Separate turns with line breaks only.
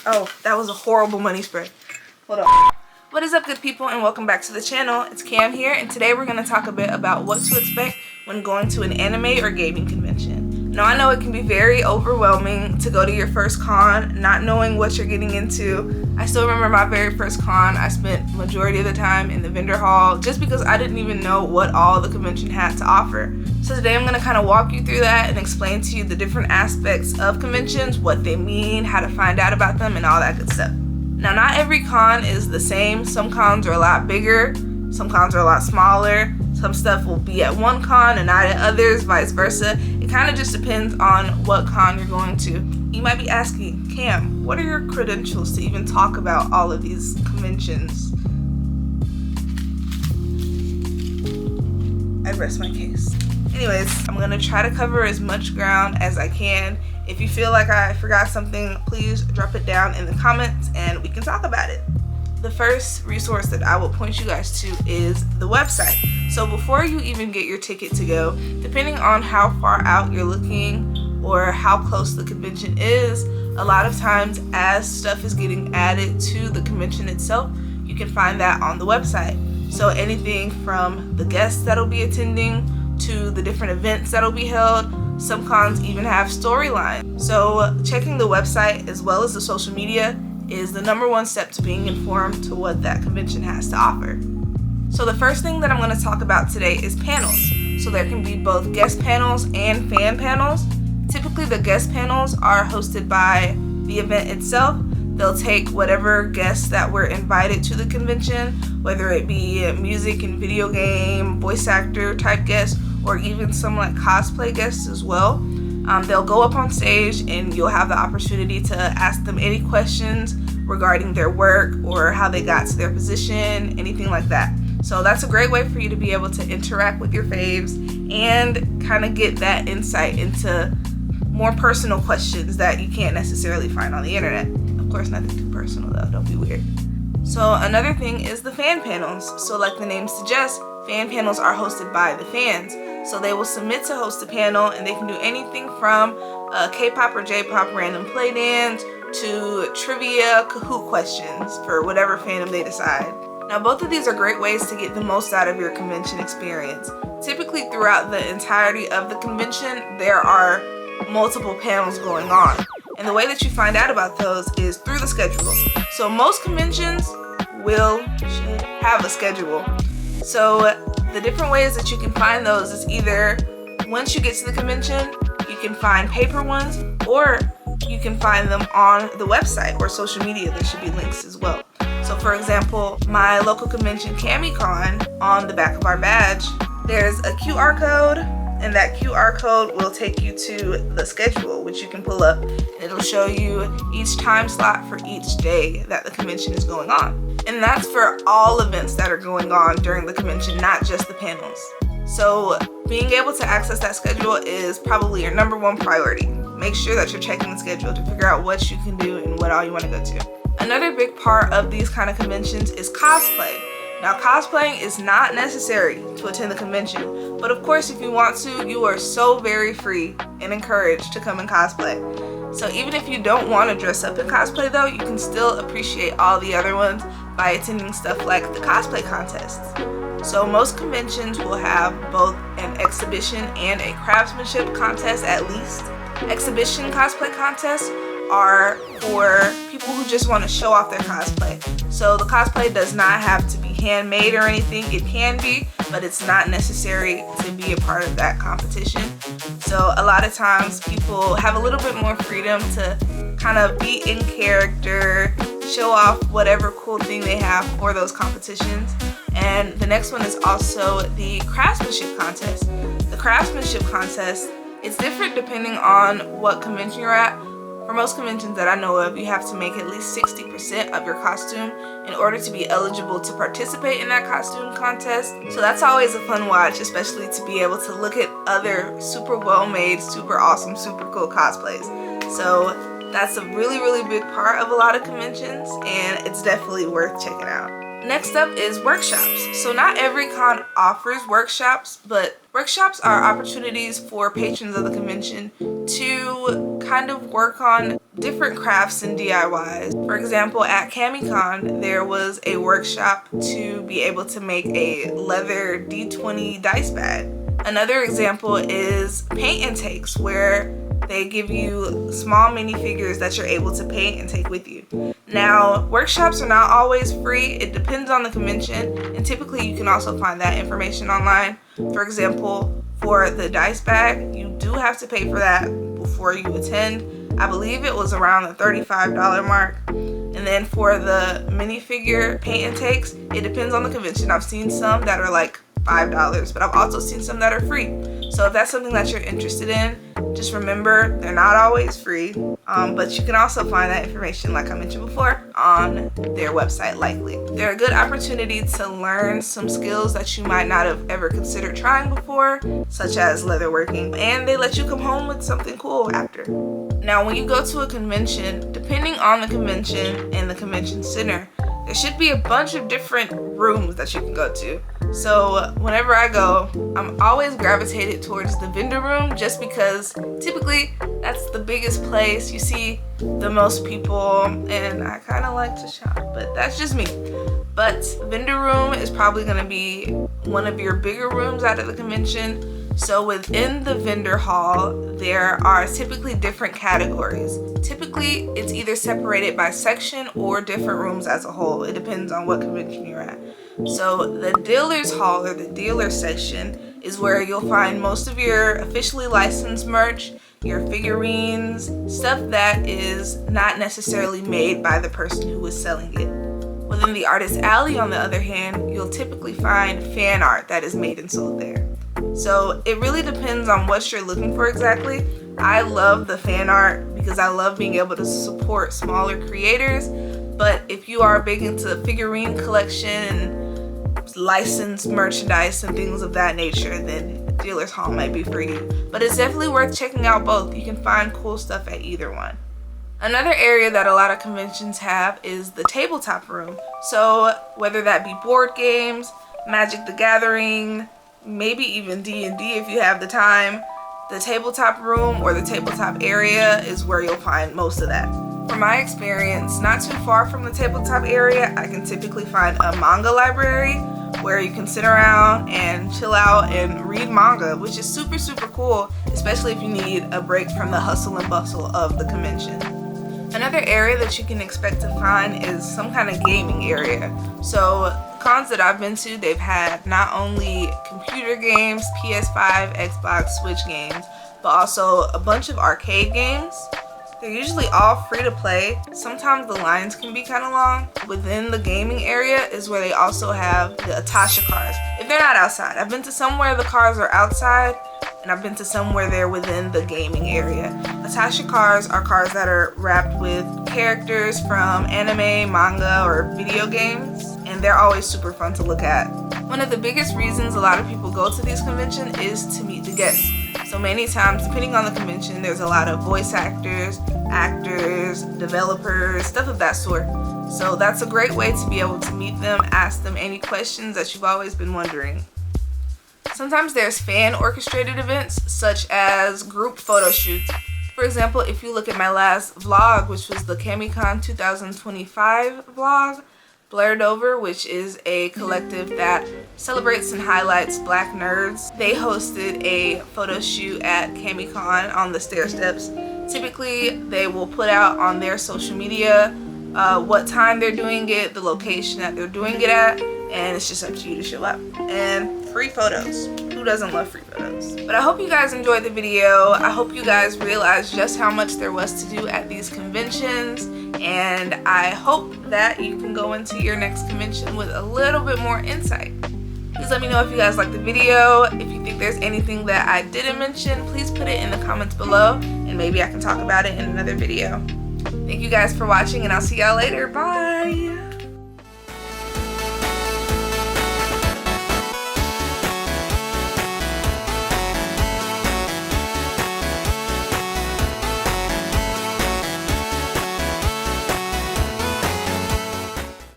Oh, that was a horrible money spray. Hold on. What is up, good people, and welcome back to the channel. It's Cam here, and today we're going to talk a bit about what to expect when going to an anime or gaming convention. Now, I know it can be very overwhelming to go to your first con, not knowing what you're getting into. I still remember my very first con. I spent majority of the time in the vendor hall just because I didn't even know what all the convention had to offer. So today I'm going to kind of walk you through that and explain to you the different aspects of conventions, what they mean, how to find out about them, and all that good stuff. Now, not every con is the same. Some cons are a lot bigger, some cons are a lot smaller, some stuff will be at one con and not at others, vice versa. It kind of just depends on what con you're going to. You might be asking, Cam, what are your credentials to even talk about all of these conventions? I rest my case. Anyways, I'm going to try to cover as much ground as I can. If you feel like I forgot something, please drop it down in the comments and we can talk about it. The first resource that I will point you guys to is the website. So before you even get your ticket to go, depending on how far out you're looking or how close the convention is, a lot of times as stuff is getting added to the convention itself, you can find that on the website. So anything from the guests that'll be attending to the different events that'll be held. Some cons even have storylines. So checking the website as well as the social media is the #1 step to being informed to what that convention has to offer. So the first thing that I'm going to talk about today is panels. So there can be both guest panels and fan panels. Typically the guest panels are hosted by the event itself. They'll take whatever guests that were invited to the convention, whether it be music and video game, voice actor type guests, or even some like cosplay guests as well. They'll go up on stage and you'll have the opportunity to ask them any questions regarding their work or how they got to their position, anything like that. So that's a great way for you to be able to interact with your faves and kind of get that insight into more personal questions that you can't necessarily find on the internet. Of course, nothing too personal though, don't be weird. So another thing is the fan panels. So like the name suggests, fan panels are hosted by the fans. So they will submit to host a panel and they can do anything from K-pop or J-pop random play dance to trivia Kahoot questions for whatever fandom they decide. Now both of these are great ways to get the most out of your convention experience. Typically throughout the entirety of the convention, there are multiple panels going on. And the way that you find out about those is through the schedule. So most conventions should have a schedule. So the different ways that you can find those is either once you get to the convention, you can find paper ones, or you can find them on the website or social media. There should be links as well. So for example, my local convention, CamiCon, on the back of our badge, there's a QR code, and that QR code will take you to the schedule, which you can pull up, and it'll show you each time slot for each day that the convention is going on. And that's for all events that are going on during the convention, not just the panels. So being able to access that schedule is probably your #1 priority. Make sure that you're checking the schedule to figure out what you can do and what all you want to go to. Another big part of these kind of conventions is cosplay. Now, cosplaying is not necessary to attend the convention, but of course, if you want to, you are so very free and encouraged to come and cosplay. So even if you don't want to dress up in cosplay though, you can still appreciate all the other ones by attending stuff like the cosplay contests. So most conventions will have both an exhibition and a craftsmanship contest at least. Exhibition cosplay contests are for people who just want to show off their cosplay. So the cosplay does not have to be handmade or anything. It can be, but it's not necessary to be a part of that competition. So a lot of times people have a little bit more freedom to kind of be in character, show off whatever cool thing they have for those competitions. And the next one is also the craftsmanship contest. The craftsmanship contest, it's different depending on what convention you're at. For most conventions that I know of, you have to make at least 60% of your costume in order to be eligible to participate in that costume contest. So that's always a fun watch, especially to be able to look at other super well-made, super awesome, super cool cosplays. So that's a really, really big part of a lot of conventions, and it's definitely worth checking out. Next up is workshops. So not every con offers workshops, but workshops are opportunities for patrons of the convention to kind of work on different crafts and DIYs. For example, at CamiCon, there was a workshop to be able to make a leather D20 dice bag. Another example is paint intakes, where they give you small minifigures that you're able to paint and take with you. Now, workshops are not always free. It depends on the convention, and typically you can also find that information online. For example, for the dice bag, you do have to pay for that before you attend. I believe it was around the $35 mark. And then for the minifigure paint intakes, it depends on the convention. I've seen some that are like $5, but I've also seen some that are free. So if that's something that you're interested in, just remember they're not always free, but you can also find that information, like I mentioned before, on their website likely. They're a good opportunity to learn some skills that you might not have ever considered trying before, such as leatherworking, and they let you come home with something cool after. Now, when you go to a convention, depending on the convention and the convention center, there should be a bunch of different rooms that you can go to. So whenever I go, I'm always gravitated towards the vendor room, just because typically that's the biggest place. You see the most people, and I kind of like to shop, but that's just me. But vendor room is probably going to be one of your bigger rooms out of the convention. So within the vendor hall, there are typically different categories. Typically, it's either separated by section or different rooms as a whole. It depends on what convention you're at. So the dealer's hall, or the dealer section, is where you'll find most of your officially licensed merch, your figurines, stuff that is not necessarily made by the person who is selling it. Within the artist alley, on the other hand, you'll typically find fan art that is made and sold there. So it really depends on what you're looking for exactly. I love the fan art because I love being able to support smaller creators. But if you are big into figurine collection and licensed merchandise and things of that nature, then dealer's hall might be for you. But it's definitely worth checking out both. You can find cool stuff at either one. Another area that a lot of conventions have is the tabletop room. So whether that be board games, Magic the Gathering, maybe even D&D if you have the time, the tabletop room or the tabletop area is where you'll find most of that. From my experience, not too far from the tabletop area, I can typically find a manga library where you can sit around and chill out and read manga, which is super, super cool, especially if you need a break from the hustle and bustle of the convention. Another area that you can expect to find is some kind of gaming area. So cons that I've been to, they've had not only computer games, PS5, Xbox, Switch games, but also a bunch of arcade games. They're usually all free to play. Sometimes the lines can be kind of long. Within the gaming area is where they also have the Atasha cars. If they're not outside, I've been to somewhere the cars are outside, and I've been to somewhere they're within the gaming area. Atasha cars are cars that are wrapped with characters from anime, manga, or video games, and they're always super fun to look at. One of the biggest reasons a lot of people go to these conventions is to meet the guests. So many times, depending on the convention, there's a lot of voice actors, developers, stuff of that sort. So that's a great way to be able to meet them, ask them any questions that you've always been wondering. Sometimes there's fan orchestrated events, such as group photo shoots. For example, if you look at my last vlog, which was the CamiCon 2025 vlog, Blurred Over, which is a collective that celebrates and highlights Black nerds. They hosted a photo shoot at CamiCon on the stair steps. Typically, they will put out on their social media what time they're doing it, the location that they're doing it at, and it's just up to you to show up. And free photos. Who doesn't love free photos? But I hope you guys enjoyed the video. I hope you guys realized just how much there was to do at these conventions, and I hope that you can go into your next convention with a little bit more insight. Please let me know if you guys liked the video. If you think there's anything that I didn't mention, please put it in the comments below, and maybe I can talk about it in another video. Thank you guys for watching, and I'll see y'all later. Bye!